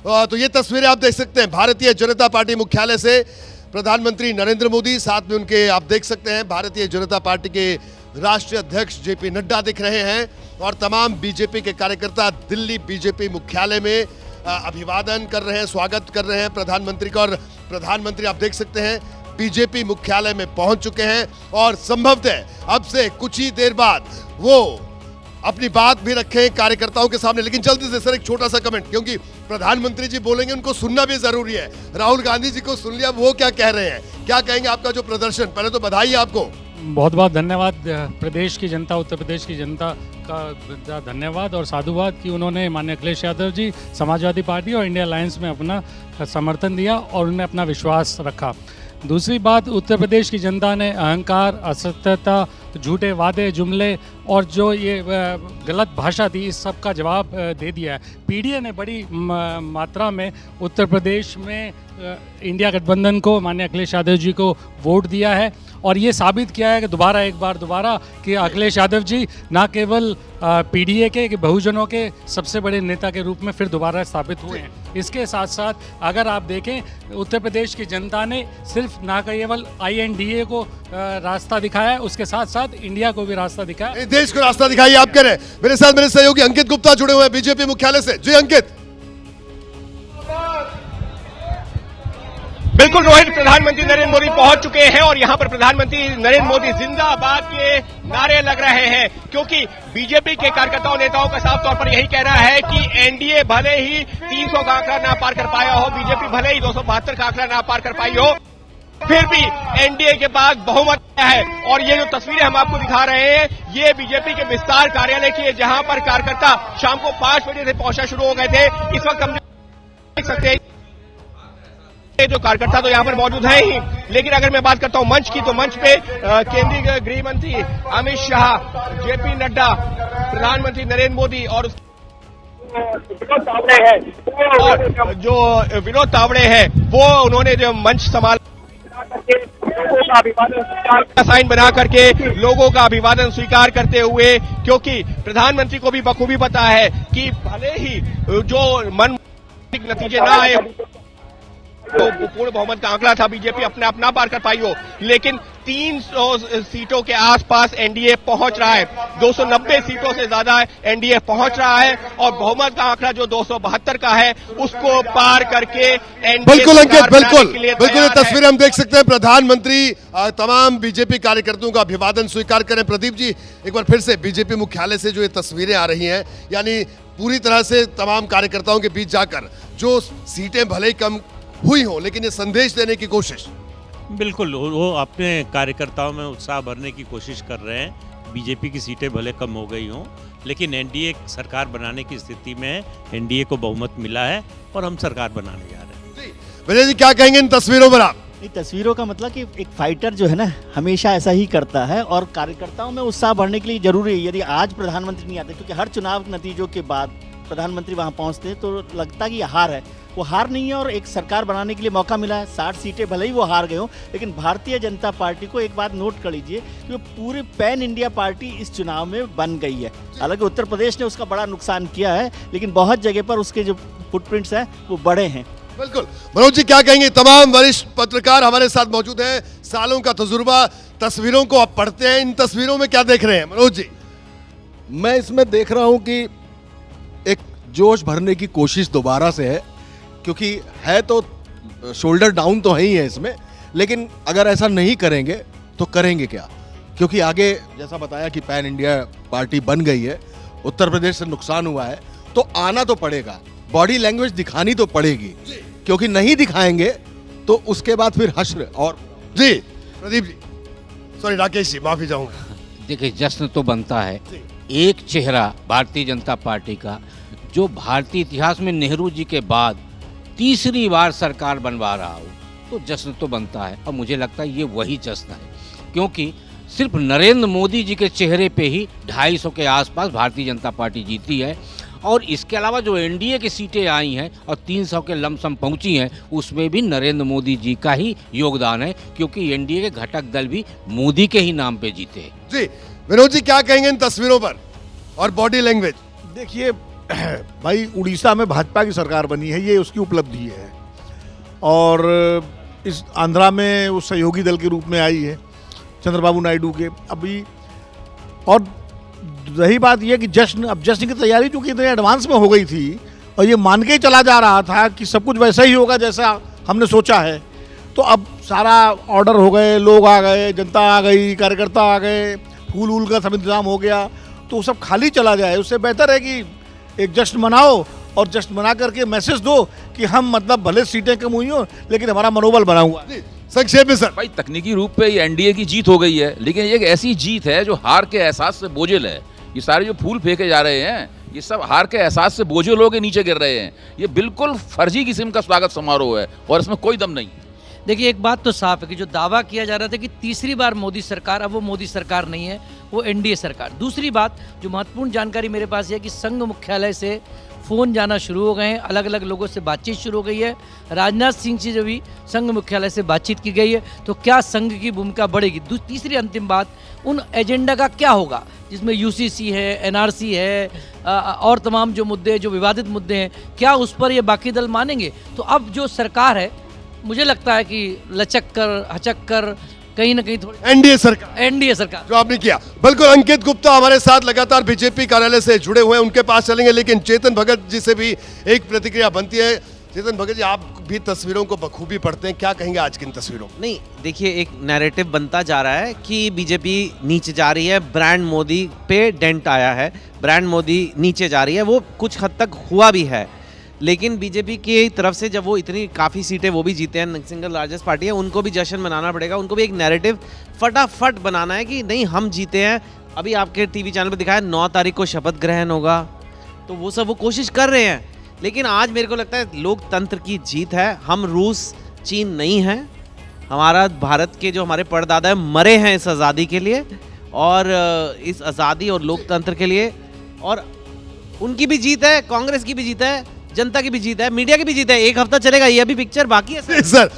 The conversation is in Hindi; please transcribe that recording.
तो ये तस्वीरें आप देख सकते हैं भारतीय जनता पार्टी मुख्यालय से प्रधानमंत्री नरेंद्र मोदी, साथ में उनके आप देख सकते हैं भारतीय जनता पार्टी के राष्ट्रीय अध्यक्ष जेपी नड्डा दिख रहे हैं और तमाम बीजेपी के कार्यकर्ता दिल्ली बीजेपी मुख्यालय में अभिवादन कर रहे हैं, स्वागत कर रहे हैं प्रधानमंत्री का। और प्रधानमंत्री आप देख सकते हैं बीजेपी मुख्यालय में पहुंच चुके हैं और संभवतः अब से कुछ ही देर बाद वो अपनी बात भी रखें कार्यकर्ताओं के सामने। लेकिन जल्दी से सर एक छोटा सा कमेंट, क्योंकि प्रधानमंत्री जी बोलेंगे उनको सुनना भी जरूरी है। राहुल गांधी जी को सुन लिया, वो क्या कह रहे हैं, क्या कहेंगे आपका जो प्रदर्शन, पहले तो बधाई आपको। बहुत बहुत धन्यवाद प्रदेश की जनता, उत्तर प्रदेश की जनता का धन्यवाद और साधुवाद कि उन्होंने माननीय अखिलेश यादव जी, समाजवादी पार्टी और इंडिया अलायंस में अपना समर्थन दिया और उन्हें अपना विश्वास रखा। दूसरी बात, उत्तर प्रदेश की जनता ने अहंकार, असत्यता, झूठे वादे, जुमले और जो ये गलत भाषा थी, इस सब का जवाब दे दिया है। पीडीए ने बड़ी मात्रा में उत्तर प्रदेश में इंडिया गठबंधन को, माननीय अखिलेश यादव जी को वोट दिया है और ये साबित किया है कि एक बार दोबारा कि अखिलेश यादव जी ना केवल पीडीए के कि बहुजनों के सबसे बड़े नेता के रूप में फिर दोबारा स्थापित हुए हैं। इसके साथ साथ अगर आप देखें उत्तर प्रदेश की जनता ने सिर्फ ना केवल INDA को रास्ता दिखाया है, उसके साथ साथ इंडिया को भी रास्ता दिखाया। देश को रास्ता दिखाइए आप कह रहे हैं। मेरे साथ मेरे सहयोगी अंकित गुप्ता जुड़े हुए हैं बीजेपी मुख्यालय से। जी अंकित। बिल्कुल रोहित, प्रधानमंत्री नरेंद्र मोदी पहुंच चुके हैं और यहां पर प्रधानमंत्री नरेंद्र मोदी जिंदाबाद के नारे लग रहे हैं, क्योंकि बीजेपी के कार्यकर्ताओं नेताओं का साफ तौर पर यही कहना है कि एनडीए भले ही 300 का आंकड़ा ना पार कर पाया हो, बीजेपी भले ही 272 का आंकड़ा ना पार कर पाई हो, फिर भी एनडीए के पास बहुमत है। और ये जो तस्वीरें हम आपको दिखा रहे हैं, ये बीजेपी के विस्तार कार्यालय की है, जहां पर कार्यकर्ता शाम को 5 बजे से पहुंचना शुरू हो गए थे। इस वक्त हम देख सकते हैं जो कार्यकर्ता तो यहाँ पर मौजूद है ही, लेकिन अगर मैं बात करता हूँ मंच की, तो मंच पे केंद्रीय गृह मंत्री अमित शाह, जेपी नड्डा, प्रधानमंत्री नरेंद्र मोदी और विनोद तावड़े हैं, और जो विनोद तावड़े हैं वो उन्होंने जो मंच संभाल साइन बना करके लोगों का अभिवादन स्वीकार करते हुए, क्योंकि प्रधानमंत्री को भी बखूबी पता है कि भले ही जो मन नतीजे ना आए तो पूर्ण बहुमत का आंकड़ा था, बीजेपी अपने आप ना पार कर पाई हो, लेकिन 300 सीटों के आसपास एनडीए पहुंच रहा है। 290 सीटों से ज्यादा एनडीए पहुंच रहा है और बहुमत का आंकड़ा जो 272 का है उसको पार करके एनडीए बिल्कुल अंकित, बिल्कुल ये तस्वीरें हम देख सकते हैं। प्रधानमंत्री तमाम बीजेपी कार्यकर्ताओं का अभिवादन स्वीकार करें। प्रदीप जी, एक बार फिर से बीजेपी मुख्यालय से जो ये तस्वीरें आ रही हैं, यानी पूरी तरह से तमाम कार्यकर्ताओं के बीच जाकर जो सीटें भले ही कम हुई हो, लेकिन ये संदेश देने की कोशिश। बिल्कुल, वो अपने कार्यकर्ताओं में उत्साह भरने की कोशिश कर रहे हैं। बीजेपी की सीटें भले कम हो गई हों, लेकिन एनडीए सरकार बनाने की स्थिति में एनडीए को बहुमत मिला है और हम सरकार बनाने जा रहे हैं। विजय जी, क्या कहेंगे इन तस्वीरों पर आप? इन तस्वीरों का मतलब कि एक फाइटर जो है ना, हमेशा ऐसा ही करता है और कार्यकर्ताओं में उत्साह भरने के लिए जरूरी है। यदि आज प्रधानमंत्री नहीं आते, क्योंकि हर चुनाव नतीजों के बाद प्रधानमंत्री वहां पहुंचते हैं तो लगता कि हार है, वो हार नहीं है और एक सरकार बनाने के लिए मौका मिला है। 60 सीटें भले ही वो हार गए हो, लेकिन भारतीय जनता पार्टी को एक बात नोट कर लीजिए कि वो पूरी पैन इंडिया पार्टी इस चुनाव में बन गई है। हालांकि उत्तर प्रदेश ने उसका बड़ा नुकसान किया है, लेकिन बहुत जगह पर उसके जो फुटप्रिंट्स हैं वो बड़े हैं। बिल्कुल। मनोज जी, क्या कहेंगे? तमाम वरिष्ठ पत्रकार हमारे साथ मौजूद हैं, सालों का तजुर्बा, तस्वीरों को आप पढ़ते हैं, इन तस्वीरों में क्या देख रहे हैं मनोज जी? मैं इसमें देख रहा हूं कि एक जोश भरने की कोशिश दोबारा से है, क्योंकि है तो शोल्डर डाउन तो है ही है इसमें, लेकिन अगर ऐसा नहीं करेंगे तो करेंगे क्या? क्योंकि आगे जैसा बताया कि पैन इंडिया पार्टी बन गई है, उत्तर प्रदेश से नुकसान हुआ है, तो आना तो पड़ेगा, बॉडी लैंग्वेज दिखानी तो पड़ेगी, क्योंकि नहीं दिखाएंगे तो उसके बाद फिर हश्र। और जी प्रदीप जी, सॉरी राकेश जी, माफी चाहूंगा। देखिए, जश्न तो बनता है। एक चेहरा भारतीय जनता पार्टी का जो भारतीय इतिहास में नेहरू जी के बाद तीसरी बार सरकार बनवा रहा हो, तो जश्न तो बनता है। और मुझे लगता है ये वही जश्न है, क्योंकि सिर्फ नरेंद्र मोदी जी के चेहरे पे ही 250 के आसपास भारतीय जनता पार्टी जीती है। और इसके अलावा जो एनडीए की सीटें आई हैं और 300 के लमसम पहुंची हैं, उसमें भी नरेंद्र मोदी जी का ही योगदान है, क्योंकि एनडीए के घटक दल भी मोदी के ही नाम पे जीते। जी विनोद जी, क्या कहेंगे इन तस्वीरों पर और बॉडी लैंग्वेज? देखिए, भाई उड़ीसा में भाजपा की सरकार बनी है, ये उसकी उपलब्धि है। और इस आंध्रा में वो सहयोगी दल के रूप में आई है चंद्रबाबू नायडू के अभी। और रही बात ये कि जश्न की तैयारी चूँकि इतने एडवांस में हो गई थी और ये मान के ही चला जा रहा था कि सब कुछ वैसा ही होगा जैसा हमने सोचा है, तो अब सारा ऑर्डर हो गए, लोग आ गए, जनता आ गई, कार्यकर्ता आ गए, फूल वूल का सब इंतजाम हो गया, तो वो सब खाली चला जाए। उससे बेहतर है कि एक जश्न मनाओ और जश्न मना करके मैसेज दो कि हम मतलब भले सीटें कम हुई हो लेकिन हमारा मनोबल बना हुआ है। संक्षेप में सर। भाई तकनीकी रूप पे ये एनडीए की जीत हो गई है, लेकिन ये एक ऐसी जीत है जो हार के एहसास से बोझिल है। ये सारे जो फूल फेंके जा रहे हैं ये सब हार के एहसास से बोझिल होकर नीचे गिर रहे हैं। ये बिल्कुल फर्जी किस्म का स्वागत समारोह है और इसमें कोई दम नहीं। देखिए एक बात तो साफ है कि जो दावा किया जा रहा था कि तीसरी बार मोदी सरकार, अब वो मोदी सरकार नहीं है, वो एनडीए सरकार। दूसरी बात जो महत्वपूर्ण जानकारी मेरे पास है कि संघ मुख्यालय से फ़ोन जाना शुरू हो गए हैं, अलग अलग लोगों से बातचीत शुरू हो गई है। राजनाथ सिंह से जो भी संघ मुख्यालय से बातचीत की गई है, तो क्या संघ की भूमिका बढ़ेगी। तीसरी अंतिम बात, उन एजेंडा का क्या होगा जिसमें यूसीसी है, एनआरसी है और तमाम जो मुद्दे, जो विवादित मुद्दे हैं, क्या उस पर ये बाकी दल मानेंगे। तो अब जो सरकार है मुझे लगता है कि लचक कर हचक कर कहीं ना कहीं थोड़ी एनडीए सरकार जो आपने किया। बिल्कुल, अंकित गुप्ता हमारे साथ लगातार बीजेपी कार्यालय से जुड़े हुए हैं, उनके पास चलेंगे, लेकिन चेतन भगत जी से भी एक प्रतिक्रिया बनती है। चेतन भगत जी, आप भी तस्वीरों को बखूबी पढ़ते हैं, क्या कहेंगे आज की इन तस्वीरों? नहीं, देखिए एक नैरेटिव बनता जा रहा है कि बीजेपी नीचे जा रही है, ब्रांड मोदी पे डेंट आया है, ब्रांड मोदी नीचे जा रही है। वो कुछ हद तक हुआ भी है, लेकिन बीजेपी की तरफ से जब वो इतनी काफ़ी सीटें वो भी जीते हैं, सिंगल लार्जेस्ट पार्टी है, उनको भी जश्न मनाना पड़ेगा। उनको भी एक नैरेटिव फटाफट बनाना है कि नहीं हम जीते हैं। अभी आपके टीवी चैनल पर दिखाया 9 तारीख को शपथ ग्रहण होगा, तो वो सब वो कोशिश कर रहे हैं। लेकिन आज मेरे को लगता है लोकतंत्र की जीत है। हम रूस चीन नहीं हैं, हमारा भारत के जो हमारे परदादा मरे हैं इस आज़ादी के लिए और इस आज़ादी और लोकतंत्र के लिए, और उनकी भी जीत है, कांग्रेस की भी जीत है, जनता की भी जीत है, मीडिया की भी जीत है। एक हफ्ता चलेगा, ये अभी पिक्चर बाकी है सर।